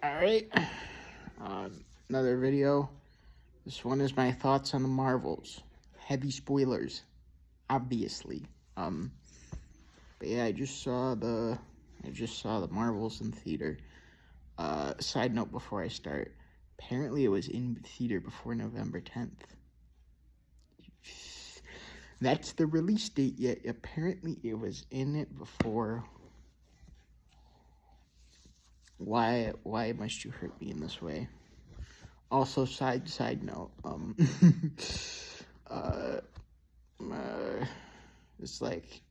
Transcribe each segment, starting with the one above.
Alright, another video. This one is my thoughts on the Marvels. Heavy spoilers, obviously. But yeah, I just saw the Marvels in theater. Side note before I start, apparently it was in theater before November 10th. That's the release date, yet apparently it was in it before. Why must you hurt me in this way? Also, side note, it's like,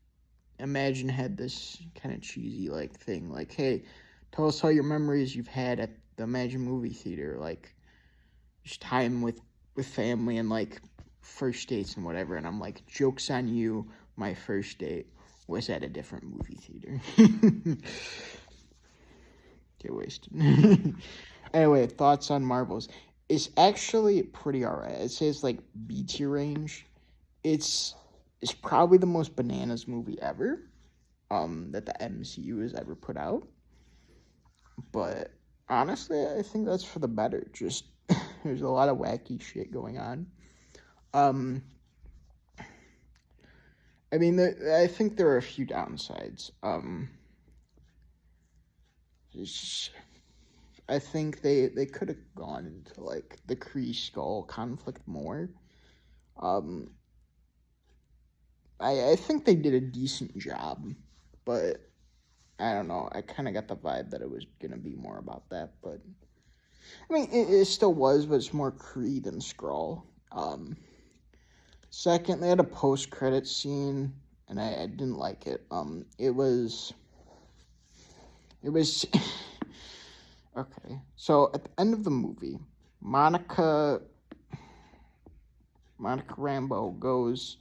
Imagine had this kind of cheesy thing, hey, tell us all your memories you've had at the Imagine movie theater, just time with family and first dates and whatever, and I'm like, joke's on you, my first date was at a different movie theater. Get wasted. Anyway, thoughts on Marvels. It's actually pretty alright. I'd say it's B tier range. It's probably the most bananas movie ever, that the MCU has ever put out. But honestly, I think that's for the better. Just there's a lot of wacky shit going on. I mean, I think there are a few downsides. I think they could have gone into the Kree Skull conflict more. I think they did a decent job, but I don't know. I kind of got the vibe that it was gonna be more about that, but I mean, it still was, but it's more Kree than Skrull. Second, they had a post-credit scene, and I didn't like it. It was okay. So at the end of the movie, Monica Rambeau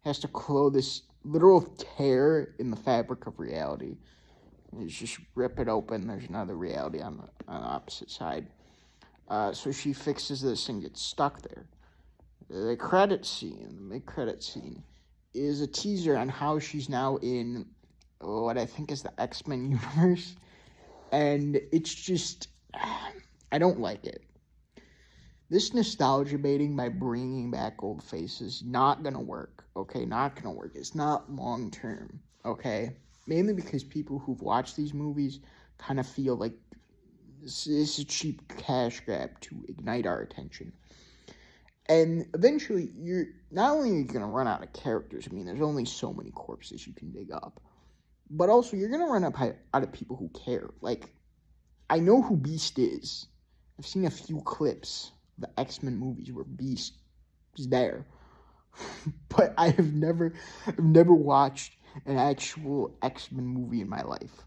has to close this literal tear in the fabric of reality. You just rip it open. There's another reality on the opposite side. So she fixes this and gets stuck there. The mid-credit scene, is a teaser on how she's now in what I think is the X-Men universe. And it's just, I don't like it. This nostalgia baiting by bringing back old faces, not gonna work, okay? Not gonna work. It's not long-term, okay? Mainly because people who've watched these movies kind of feel like this is a cheap cash grab to ignite our attention. And eventually, you're not only gonna run out of characters, I mean, there's only so many corpses you can dig up, but also you're gonna run out of people who care. I know who Beast is. I've seen a few clips of the X-Men movies where Beast is there, but I've never watched an actual X-Men movie in my life,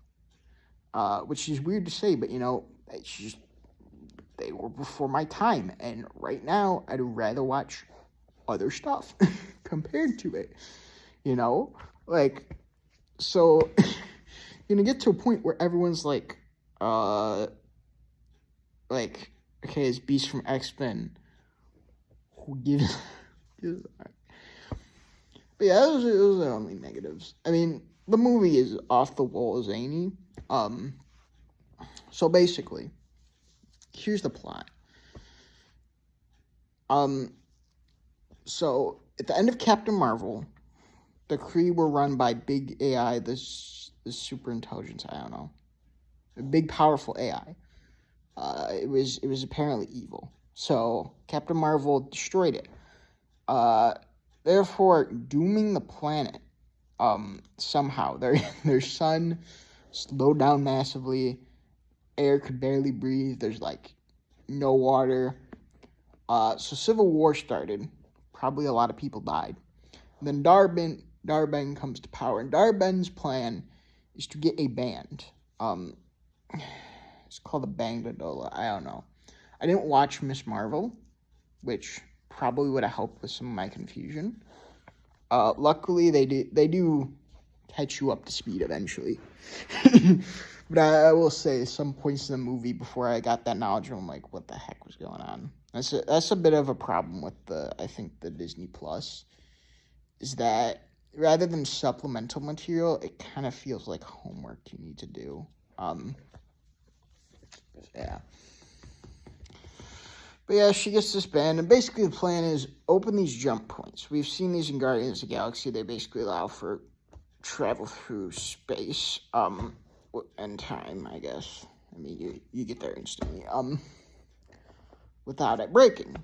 which is weird to say, but it's just, they were before my time, and right now I'd rather watch other stuff compared to it, so you're gonna get to a point where everyone's okay, it's Beast from X-Men, who gives but yeah, those are the only negatives. I mean, the movie is off the wall zany. So basically, here's the plot. So at the end of Captain Marvel, the Kree were run by big AI, this super intelligence, I don't know, a big powerful AI. It was apparently evil. So Captain Marvel destroyed it. Therefore dooming the planet. Somehow their sun slowed down massively. Air could barely breathe. There's no water. So Civil War started. Probably a lot of people died. And then Darben comes to power, and Darben's plan is to get a band. It's called the Bangladola. I don't know. I didn't watch Miss Marvel, which probably would have helped with some of my confusion. Luckily, they do catch you up to speed eventually. But I will say, some points in the movie before I got that knowledge, I'm like, what the heck was going on? That's a bit of a problem with the Disney Plus, is that rather than supplemental material, it kind of feels like homework you need to do. Yeah. But yeah, she gets this band, and basically the plan is open these jump points. We've seen these in Guardians of the Galaxy. They basically allow for travel through space, and time, I guess. I mean, you get there instantly, without it breaking.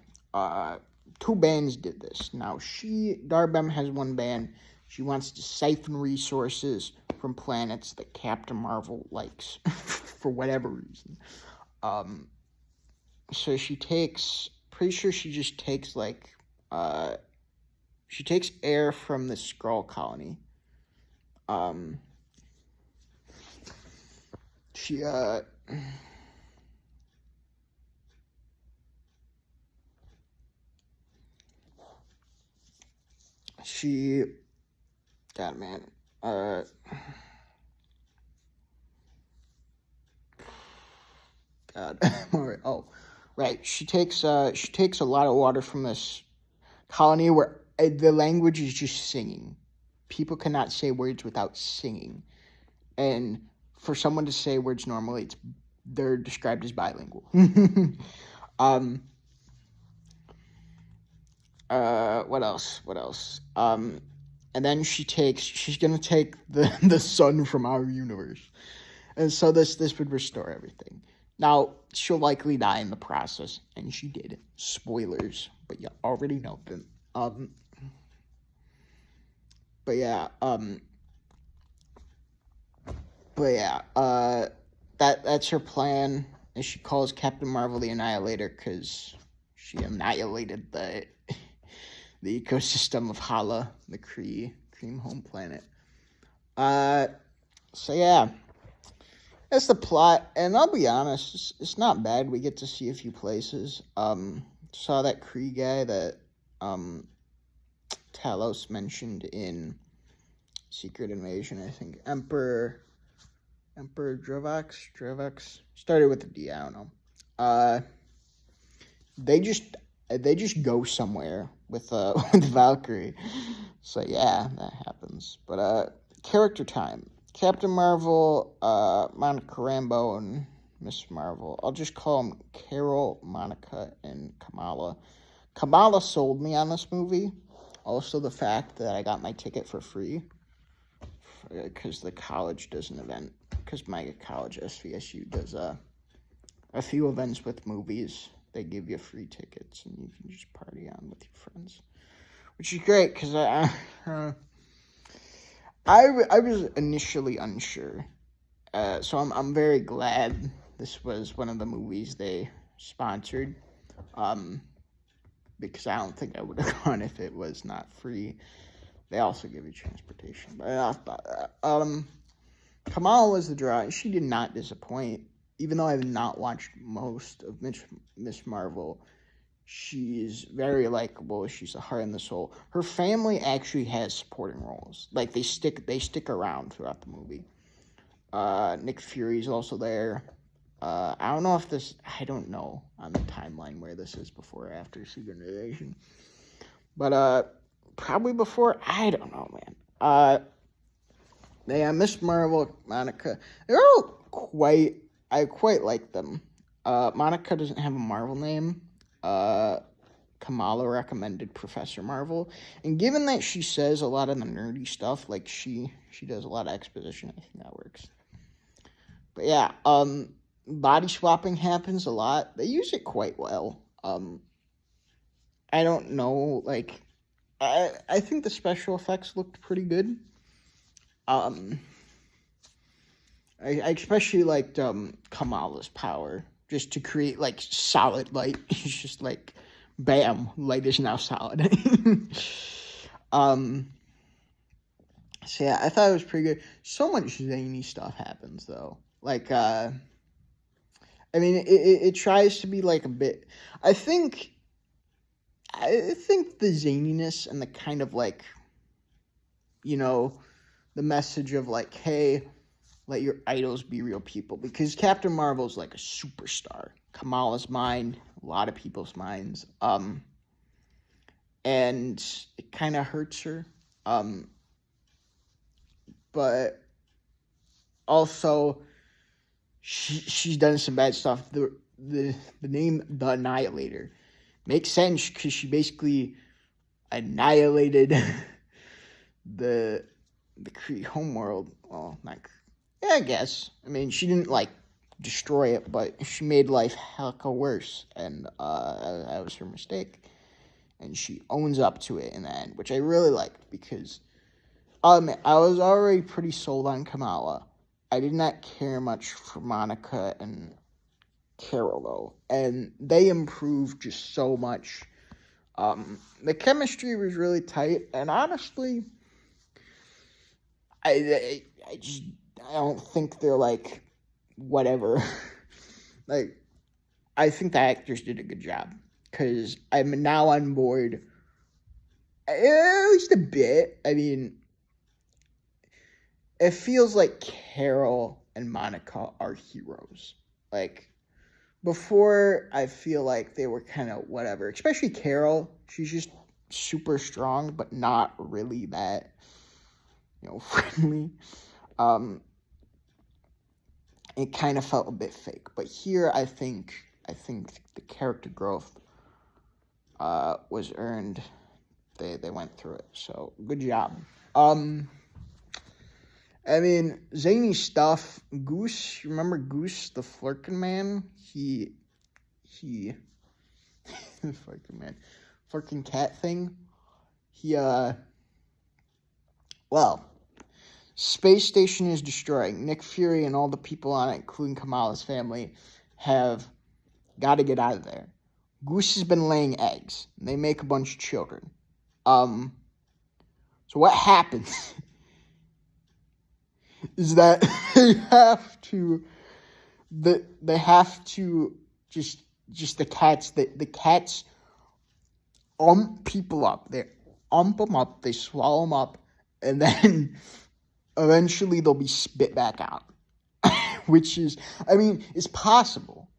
Two bands did this. Now, Darbem has one band. She wants to siphon resources from planets that Captain Marvel likes, for whatever reason. So she takes, pretty sure she just takes, she takes air from the Skrull colony. She God, man, God, oh, right, she takes a lot of water from this colony where the language is just singing. People cannot say words without singing, and for someone to say words normally, they're described as bilingual. What else? And then she's gonna take the sun from our universe, and so this would restore everything. Now she'll likely die in the process, and she did. Spoilers, but you already know them. But yeah, that's her plan. And she calls Captain Marvel the Annihilator because she annihilated the ecosystem of Hala, the Cream home planet. So yeah, that's the plot. And I'll be honest, it's not bad. We get to see a few places. Saw that Kree guy that Talos mentioned in Secret Invasion, I think. Emperor Drovax started with a D. I don't know. They just go somewhere with with Valkyrie. So yeah, that happens. But character time. Captain Marvel, Monica Rambeau, and Miss Marvel. I'll just call them Carol, Monica, and Kamala. Kamala sold me on this movie. Also, the fact that I got my ticket for free because the college does an event. Because my college, SVSU, does a few events with movies. They give you free tickets, and you can just party on with your friends, which is great. Because I was initially unsure, so I'm very glad this was one of the movies they sponsored. Because I don't think I would have gone if it was not free. They also give you transportation, but enough about that. Kamala was the draw. She did not disappoint. Even though I have not watched most of Miss Marvel, she's very likable. She's the heart and the soul. Her family actually has supporting roles. Like they stick around throughout the movie. Nick Fury's also there. I don't know if I don't know on the timeline where this is before or after Secret Invasion. But probably before. I don't know, man. Yeah, Miss Marvel, Monica, they're all I quite like them. Monica doesn't have a Marvel name. Kamala recommended Professor Marvel. And given that she says a lot of the nerdy stuff, like she does a lot of exposition, I think that works. But yeah, body swapping happens a lot. They use it quite well. I don't know, like, I think the special effects looked pretty good. I especially liked Kamala's power, just to create like solid light. It's just like, bam, light is now solid. So yeah, I thought it was pretty good. So much zany stuff happens though. Like, I mean, it tries to be like a bit. I think the zaniness and the kind of like, the message of like, hey, let your idols be real people, because Captain Marvel's like a superstar. Kamala's mind, a lot of people's minds. And it kind of hurts her. But also she's done some bad stuff. The name The Annihilator makes sense because she basically annihilated the Kree homeworld. Well, not yeah, I guess. I mean, she didn't like destroy it, but she made life hecka worse, and that was her mistake. And she owns up to it in the end, which I really liked because I was already pretty sold on Kamala. I did not care much for Monica and Carol though, and they improved just so much. The chemistry was really tight, and honestly, I just I don't think they're like whatever. Like I think the actors did a good job because I'm now on board at least a bit. I mean, it feels like Carol and Monica are heroes. Like before, I feel like they were kind of whatever. Especially Carol, she's just super strong, but not really that friendly. It kind of felt a bit fake. But here, I think the character growth was earned. They went through it, so good job. I mean, zany stuff. Goose, you remember Goose, the Flirkin man? He, the Flirkin man, Flirkin cat thing. Well, space station is destroying. Nick Fury and all the people on it, including Kamala's family, have got to get out of there. Goose has been laying eggs. And they make a bunch of children. So what happens is that they have to just the cats people up. They them up, they swallow them up, and then eventually they'll be spit back out. Which is, I mean, it's possible.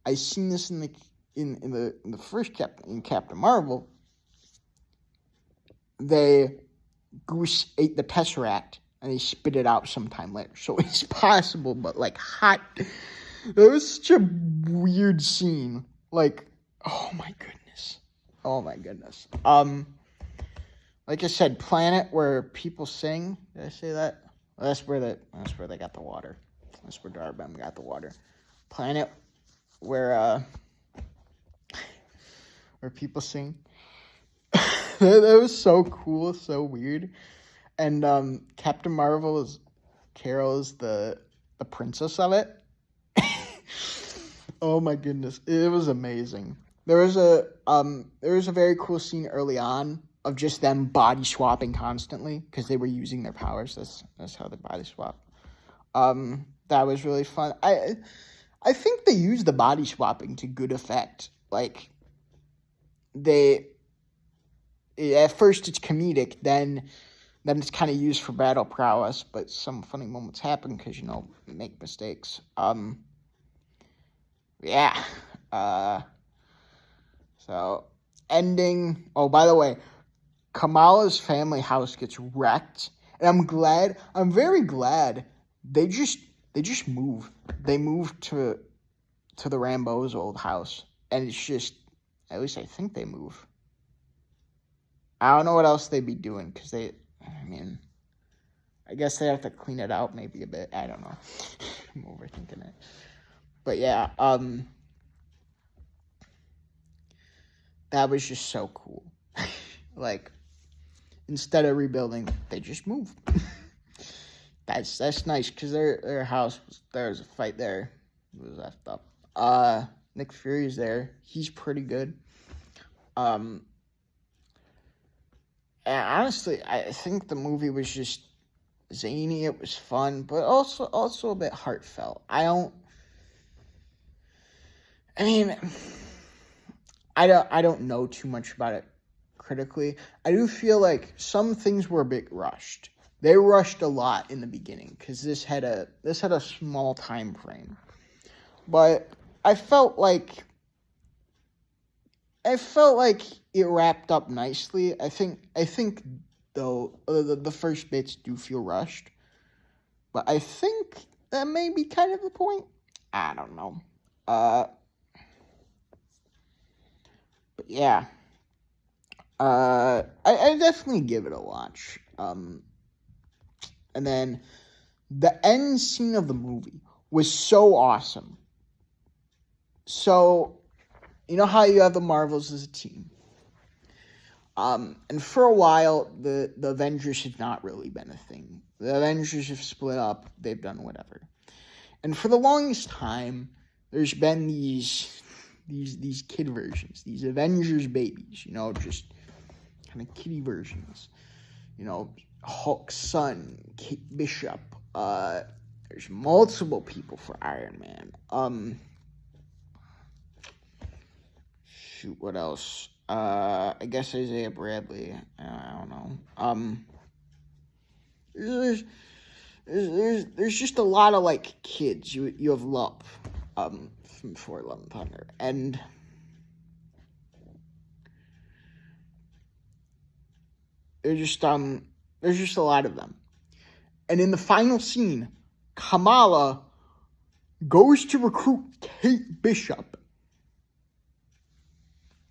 I've seen this in the first Captain Marvel. Goose ate the Tesseract and they spit it out sometime later. So it's possible, but like hot. That was such a weird scene. Like, oh my goodness. Like I said, planet where people sing. Did I say that? Well, that's where they got the water. That's where Darbem got the water. Planet where people sing. That was so cool, so weird. And Captain Marvel Carol is the princess of it. Oh my goodness, it was amazing. There was a very cool scene early on of just them body swapping constantly because they were using their powers. That's how they body swap. That was really fun. I think they used the body swapping to good effect. Like at first it's comedic, then it's kind of used for battle prowess, but some funny moments happen because, you make mistakes. Yeah. So, ending. Oh, by the way, Kamala's family house gets wrecked, and I'm very glad they just move. They moved to the Rambo's old house, and it's just, at least I think they move. I don't know what else they'd be doing, because I guess they have to clean it out maybe a bit. I don't know. I'm overthinking it. But yeah, that was just so cool. Like, instead of rebuilding, they just move. That's nice, because their house, there was a fight there. It was effed up. Nick Fury's there. He's pretty good. And honestly, I think the movie was just zany. It was fun, but also a bit heartfelt. I don't know too much about it critically. I do feel like some things were a bit rushed. They rushed a lot in the beginning because this had a small time frame. But I felt like it wrapped up nicely. I think though the first bits do feel rushed, but I think that may be kind of the point. I don't know. But yeah. I definitely give it a watch. And then the end scene of the movie was so awesome. So, you know how you have the Marvels as a team? And for a while, the Avengers have not really been a thing. The Avengers have split up. They've done whatever. And for the longest time, there's been these kid versions, these Avengers babies, just kind of kiddie versions. Hulk's son, Kate Bishop. There's multiple people for Iron Man. Shoot, what else? I guess Isaiah Bradley. I don't know. There's just a lot of like kids. You have Love, from Thor: Love and Thunder, and there's just a lot of them. And in the final scene, Kamala goes to recruit Kate Bishop.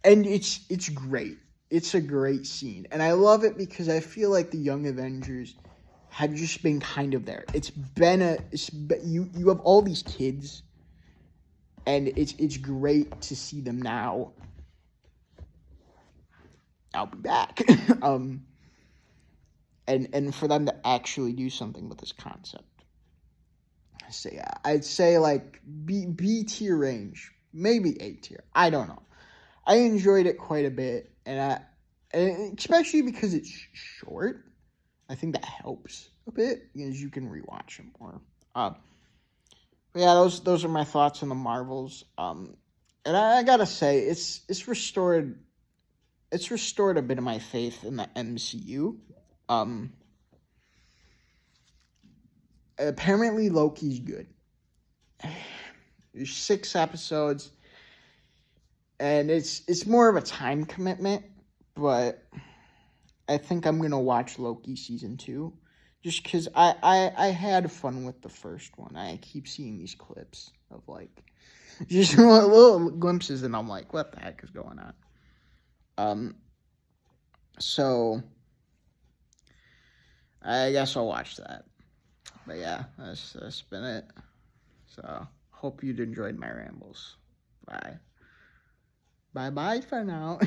And it's great. It's a great scene. And I love it because I feel like the Young Avengers had just been kind of there. You have all these kids, and it's great to see them now. I'll be back. And for them to actually do something with this concept. So yeah, I'd say like B tier range, maybe A tier. I don't know. I enjoyed it quite a bit, and especially because it's short. I think that helps a bit because you can rewatch it more. But yeah, those are my thoughts on the Marvels. And I gotta say, it's restored a bit of my faith in the MCU. Apparently Loki's good. There's 6 episodes. And it's more of a time commitment, but I think I'm gonna watch Loki season 2, just because I had fun with the first one. I keep seeing these clips of like just little glimpses, and I'm like, what the heck is going on? So I guess I'll watch that. But yeah, that's been it. So hope you'd enjoyed my rambles. Bye. Bye-bye for now.